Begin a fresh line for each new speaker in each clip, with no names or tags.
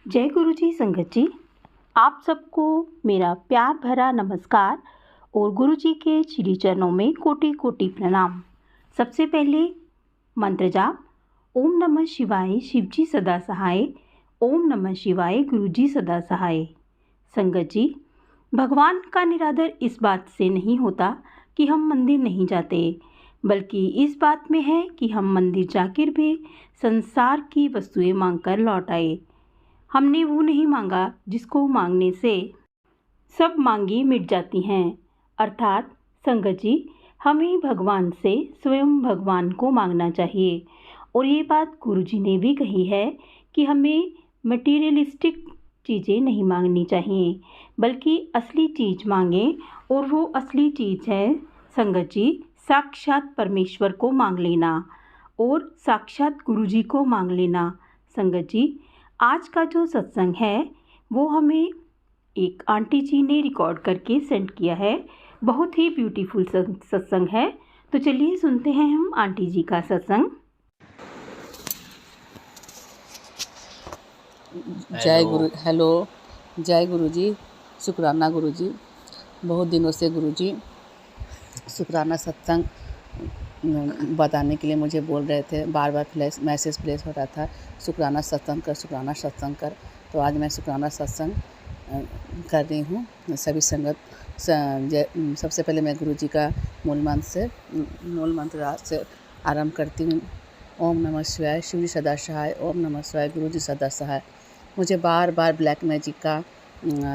जय गुरु जी संगत जी, आप सबको मेरा प्यार भरा नमस्कार और गुरु जी के श्री चरणों में कोटि कोटि प्रणाम। सबसे पहले मंत्र जाप। ओम नमः शिवाय शिव जी सदा सहाय। ओम नमः शिवाय गुरु जी सदा सहाय। संगत जी, भगवान का निरादर इस बात से नहीं होता कि हम मंदिर नहीं जाते, बल्कि इस बात में है कि हम मंदिर जाकर भी संसार की वस्तुएं मांगकर लौट आए। हमने वो नहीं मांगा जिसको मांगने से सब मांगी मिट जाती हैं। अर्थात संगत जी, हमें भगवान से स्वयं भगवान को मांगना चाहिए। और ये बात गुरुजी ने भी कही है कि हमें मटीरियलिस्टिक चीज़ें नहीं मांगनी चाहिए, बल्कि असली चीज़ मांगें। और वो असली चीज़ है संगत जी, साक्षात परमेश्वर को मांग लेना और साक्षात गुरुजी को मांग लेना। संगत जी, आज का जो सत्संग है वो हमें एक आंटी जी ने रिकॉर्ड करके सेंड किया है। बहुत ही ब्यूटीफुल सत्संग है। तो चलिए सुनते हैं हम आंटी जी का सत्संग।
जय गुरु जी, शुक्राना गुरु जी। बहुत दिनों से गुरु जी शुक्राना सत्संग बताने के लिए मुझे बोल रहे थे, बार बार मैसेज प्लेस हो रहा था, शुक्राना सत्संग कर। तो आज मैं शुक्राना सत्संग कर रही हूँ। सभी संगत सबसे पहले मैं गुरु जी का मूल मंत्र से आरंभ करती हूँ। ओम नमः शिवाय शिव जी सदा सहाय। ओम नमः शिवाय गुरु जी सदा सहाय। मुझे बार बार ब्लैक मैजिक का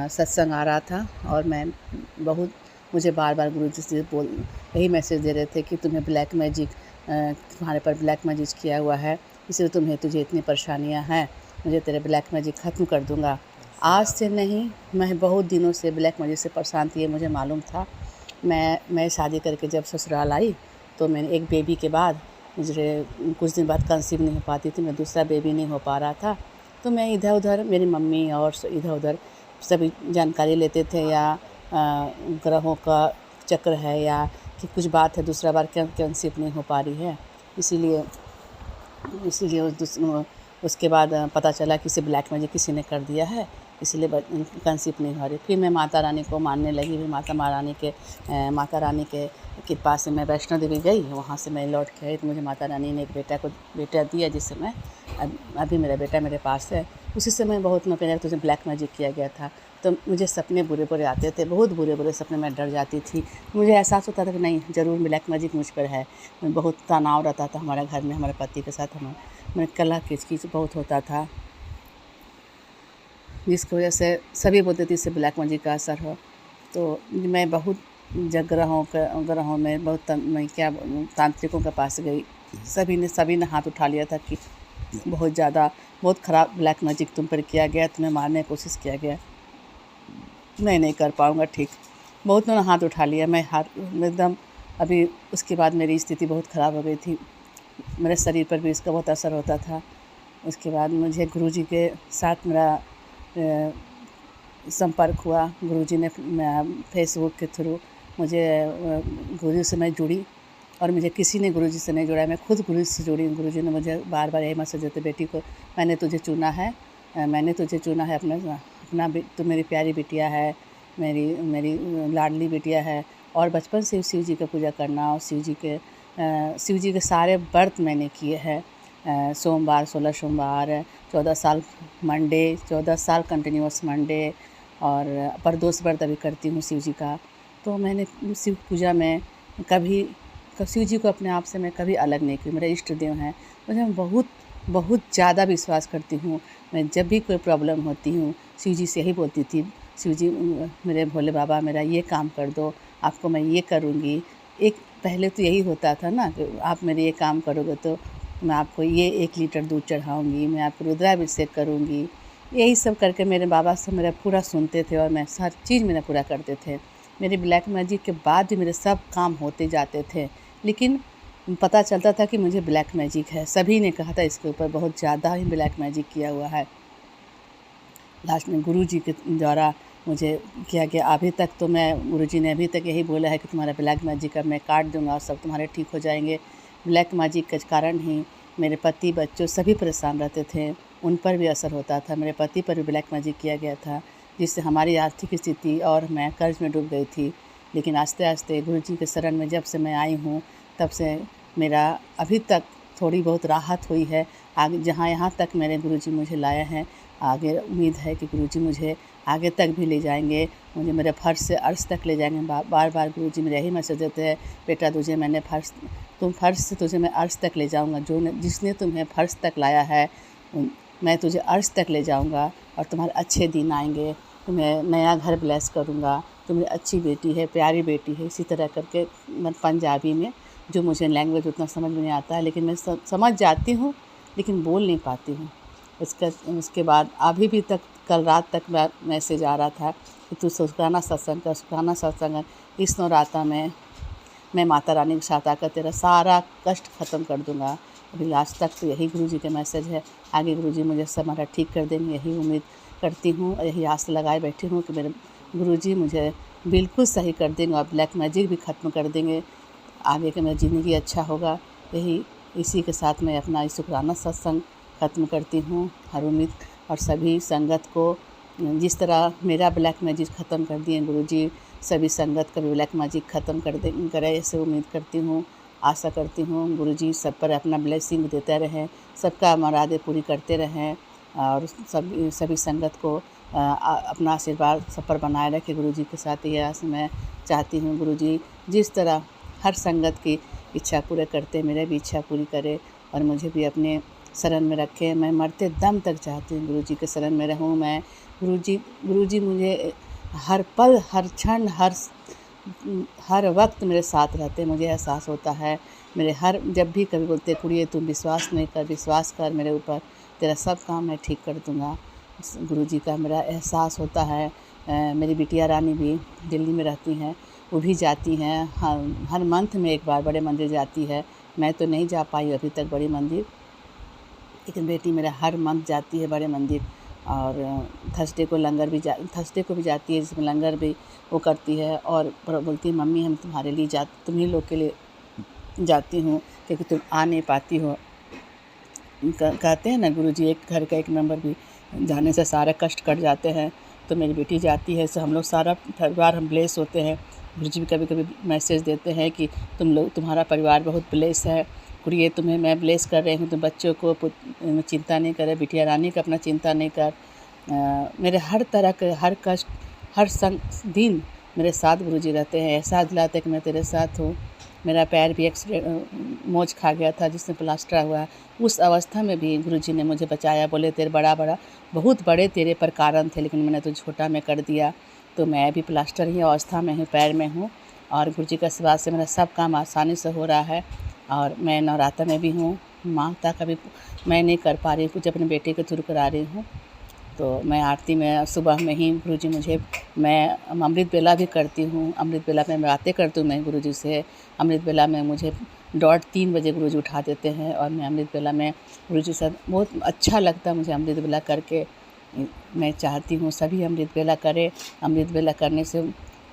सत्संग आ रहा था और मुझे बार बार गुरु जी से यही मैसेज दे रहे थे कि तुम्हें ब्लैक मैजिक, तुम्हारे पर ब्लैक मैजिक किया हुआ है, इसलिए तुझे इतनी परेशानियां हैं, मुझे तेरे ब्लैक मैजिक ख़त्म कर दूंगा। आज से नहीं, मैं बहुत दिनों से ब्लैक मैजिक से परेशान थी, ये मुझे मालूम था। मैं शादी करके जब ससुराल आई तो मैंने एक बेबी के बाद मुझे कुछ दिन बाद कंसीव नहीं हो पाती थी, मैं दूसरा बेबी नहीं हो पा रहा था। तो मैं इधर उधर, मेरी मम्मी और इधर उधर सभी जानकारी लेते थे, या ग्रहों का चक्र है या कि कुछ बात है, दूसरा बार कंसीव नहीं हो पा रही है। इसीलिए उसके बाद पता चला कि इसे ब्लैक मैजिक किसी ने कर दिया है, इसलिए कंसीव नहीं हो रही। फिर मैं माता रानी को मानने लगी। फिर माता रानी के कृपा से मैं वैष्णो देवी गई, वहाँ से मैं लौट के आई तो मुझे माता रानी ने एक बेटा दिया, जिससे मैं अभी मेरा बेटा मेरे पास है। उसी समय बहुत मैं पहले तुझे ब्लैक मैजिक किया गया था, तो मुझे सपने बुरे बुरे आते थे, बहुत बुरे बुरे सपने, मैं डर जाती थी। मुझे एहसास होता था कि नहीं, ज़रूर ब्लैक मैजिक मुझ पर है। मैं बहुत तनाव रहता था हमारे घर में, हमारे पति के साथ मैं कलह किचकिच बहुत होता था, जिसकी वजह से सभी बोलते थे इससे ब्लैक मैजिक का असर हो। तो मैं बहुत ग्रहों में बहुत तांत्रिकों के पास गई। सभी ने हाथ उठा लिया था कि बहुत ख़राब ब्लैक मैजिक तुम पर किया गया, तुम्हें मारने की कोशिश किया गया, मैं नहीं कर पाऊँगा ठीक। बहुत ने हाथ उठा लिया, मैं एकदम, अभी उसके बाद मेरी स्थिति बहुत ख़राब हो गई थी, मेरे शरीर पर भी इसका बहुत असर होता था। उसके बाद मुझे गुरुजी के साथ मेरा संपर्क हुआ। गुरुजी ने फेसबुक के थ्रू मुझे गुरुजी से मैं जुड़ी, और मुझे किसी ने गुरुजी से नहीं जुड़ा, मैं खुद गुरुजी से जुड़ी। गुरुजी ने मुझे बार बार यही मैसेज देते, बेटी को मैंने तुझे चुना है अपना तो मेरी प्यारी बिटिया है, मेरी लाडली बिटिया है। और बचपन से शिव जी का पूजा करना, और शिव जी के सारे व्रत मैंने किए हैं। सोमवार 16 सोमवार, 14 साल मंडे, 14 साल कंटिन्यूअस मंडे, और प्रदोष व्रत अभी करती हूँ शिव जी का। तो मैंने शिव पूजा में कभी शिव जी को अपने आप से मैं कभी अलग नहीं की, मेरे इष्ट देव हैं। मुझे बहुत ज़्यादा विश्वास करती हूँ। मैं जब भी कोई प्रॉब्लम होती हूँ शिव जी से यही बोलती थी, शिव जी मेरे भोले बाबा मेरा ये काम कर दो, आपको मैं ये करूँगी। पहले तो यही होता था ना कि आप मेरे ये काम करोगे तो मैं आपको ये 1 लीटर दूध चढ़ाऊँगी, मैं आपको रुद्राभिषेक करूँगी। यही सब करके मेरे बाबा से मेरा पूरा सुनते थे, और मैं हर चीज़ मेरा पूरा करते थे। मेरे ब्लैक मैजिक के बाद भी मेरे सब काम होते जाते थे, लेकिन पता चलता था कि मुझे ब्लैक मैजिक है। सभी ने कहा था इसके ऊपर बहुत ज़्यादा ही ब्लैक मैजिक किया हुआ है। लास्ट में गुरुजी के द्वारा मुझे किया गया। अभी तक तो गुरुजी ने अभी तक यही बोला है कि तुम्हारा ब्लैक मैजिक अब मैं काट दूंगा और सब तुम्हारे ठीक हो जाएंगे। ब्लैक मैजिक के कारण ही मेरे पति बच्चों सभी परेशान रहते थे। उन पर भी असर होता था। मेरे पति पर भी ब्लैक मैजिक किया गया था, जिससे हमारी आर्थिक स्थिति और मैं कर्ज में डूब गई थी। लेकिन आस्ते आस्ते गुरुजी के शरण में जब से मैं आई हूँ, तब से मेरा अभी तक थोड़ी बहुत राहत हुई है। आगे यहाँ तक मेरे गुरुजी मुझे लाए हैं, आगे उम्मीद है कि गुरुजी मुझे आगे तक भी ले जाएंगे, मुझे मेरे फर्श से अर्श तक ले जाएंगे। बार बार गुरुजी मेरे यही मैसेज देते हैं, बेटा तुम फर्श से तुझे मैं अर्श तक ले जाऊंगा। जिसने तुम्हें फर्श तक लाया है, मैं तुझे अर्श तक ले जाऊंगा और तुम्हारे अच्छे दिन आएंगे। तुम्हें नया घर ब्लेस करूंगा, तुम अच्छी बेटी है, प्यारी बेटी है। इसी तरह करके मैं पंजाबी में, जो मुझे लैंग्वेज उतना समझ में नहीं आता है, लेकिन मैं समझ जाती हूँ, लेकिन बोल नहीं पाती हूँ। उसके बाद अभी भी तक कल रात तक मैसेज आ रहा था कि तू शुक्राना सत्संग कर, शुक्राना सत्संग। इस नवरात्र में मैं माता रानी के साथ आकर तेरा सारा कष्ट ख़त्म कर दूंगा। अभी लास्ट तक तो यही गुरुजी का मैसेज है। आगे गुरुजी मुझे सब हमारा ठीक कर देंगे, यही उम्मीद करती हूँ और यही आस लगाए बैठी हूँ कि मेरे गुरुजी मुझे बिल्कुल सही कर देंगे और ब्लैक मैजिक भी ख़त्म कर देंगे। आगे का मेरी ज़िंदगी अच्छा होगा। इसी के साथ मैं अपना इस शुक्राना सत्संग ख़त्म करती हूँ। हर उम्मीद और सभी संगत को, जिस तरह मेरा ब्लैक मैजिक ख़त्म कर दिए गुरुजी, सभी संगत का भी ब्लैक मैजिक ख़त्म करे, ऐसे उम्मीद करती हूँ, आशा करती हूँ। गुरुजी सब पर अपना ब्लेसिंग देते रहें, सबका मुरादें पूरी करते रहें और सभी संगत को अपना आशीर्वाद सब पर बनाए रखें। गुरुजी के साथ ये आस मैं चाहती हूँ। गुरुजी जिस तरह हर संगत की इच्छा पूरे करते, मेरे भी इच्छा पूरी करे और मुझे भी अपने शरण में रखें। मैं मरते दम तक चाहती हूँ गुरुजी के शरण में रहूँ मैं। गुरुजी मुझे हर पल, हर क्षण, हर वक्त मेरे साथ रहते। मुझे एहसास होता है, जब भी कभी बोलते कुड़िए तुम विश्वास नहीं कर, विश्वास कर मेरे ऊपर, तेरा सब काम मैं ठीक कर दूँगा। गुरुजी का मेरा एहसास होता है। मेरी बिटिया रानी भी दिल्ली में रहती हैं, वो भी जाती हैं, हर मंथ में एक बार बड़े मंदिर जाती है। मैं तो नहीं जा पाई अभी तक बड़ी मंदिर, लेकिन बेटी मेरा हर मंथ जाती है बड़े मंदिर। और थर्सडे को भी जाती है, जिसमें लंगर भी वो करती है और बोलती है मम्मी हम तुम्हारे लिए तुम्हीं लोग के लिए जाती हूँ, क्योंकि तुम आ नहीं पाती हो। कहते हैं ना गुरुजी, एक घर का एक मेंबर भी जाने से सारे कष्ट कट जाते हैं। तो मेरी बेटी जाती है, तो हम लोग सारा परिवार हम ब्लेस होते हैं। गुरुजी भी कभी कभी मैसेज देते हैं कि तुम्हारा परिवार बहुत ब्लेस है, कुड़िए तुम्हें मैं ब्लेस कर रही हूँ, तुम बच्चों को चिंता नहीं करे, बिटिया रानी का अपना चिंता नहीं कर। मेरे हर तरह के हर कष्ट, हर दिन मेरे साथ गुरुजी रहते हैं। एहसास दिलाते हैं कि मैं तेरे साथ हूँ। मेरा पैर भी मोच खा गया था, जिसमें प्लास्टर हुआ। उस अवस्था में भी गुरुजी ने मुझे बचाया। बोले तेरे बहुत बड़े तेरे पर कारण थे, लेकिन मैंने तो छोटा में कर दिया। तो मैं भी प्लास्टर ही अवस्था में हूँ, पैर में हूँ, और गुरुजी का आशीर्वाद से मेरा सब काम आसानी से हो रहा है। और मैं नवरात्र में भी हूँ, माता का भी मैं नहीं कर पा रही हूँ, कुछ अपने बेटे के थ्रू करा रही हूँ। तो मैं आरती में सुबह में ही गुरुजी मैं अमृत बेला भी करती हूँ। अमृत बेला में बातें करती हूँ मैं गुरुजी से। अमृत बेला में मुझे 3:30 बजे गुरुजी उठा देते हैं और मैं अमृत बेला में गुरुजी से बहुत अच्छा लगता है मुझे अमृत बेला करके। मैं चाहती हूँ सभी अमृत बेला करें। अमृत बेला करने से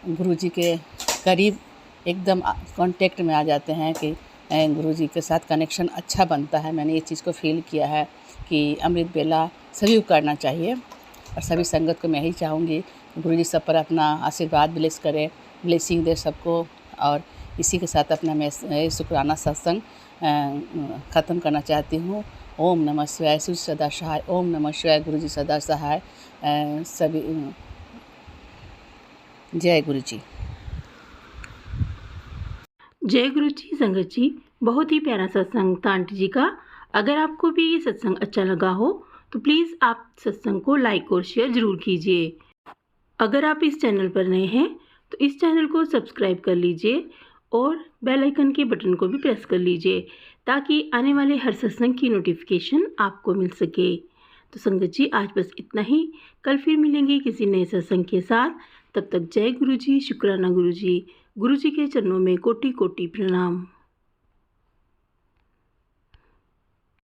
गुरुजी के करीब एकदम कांटेक्ट में आ जाते हैं कि गुरुजी के साथ कनेक्शन अच्छा बनता है। मैंने ये चीज़ को फील किया है कि अमृत बेला सभी को करना चाहिए और सभी संगत को मैं यही चाहूँगी गुरुजी सब पर अपना आशीर्वाद ब्लेस करें, ब्लेसिंग दे सबको। और इसी के साथ अपना मैं शुक्राना सत्संग ख़त्म करना चाहती हूँ। ओम नमः शिवाय, शिव सदा सहाय। ओम नमः शिवाय, गुरुजी सदा सहाय। सभी जय गुरुजी।
जय गुरु जी। संगत जी, बहुत ही प्यारा सत्संग था आंटी जी का। अगर आपको भी ये सत्संग अच्छा लगा हो तो प्लीज़ आप सत्संग को लाइक और शेयर ज़रूर कीजिए। अगर आप इस चैनल पर नए हैं तो इस चैनल को सब्सक्राइब कर लीजिए और बेल आइकन के बटन को भी प्रेस कर लीजिए, ताकि आने वाले हर सत्संग की नोटिफिकेशन आपको मिल सके। तो संगत जी, आज बस इतना ही। कल फिर मिलेंगे किसी नए सत्संग के साथ। तब तक जय गुरु जी, शुक्राना गुरु जी। गुरु जी के चरणों में कोटि कोटि प्रणाम।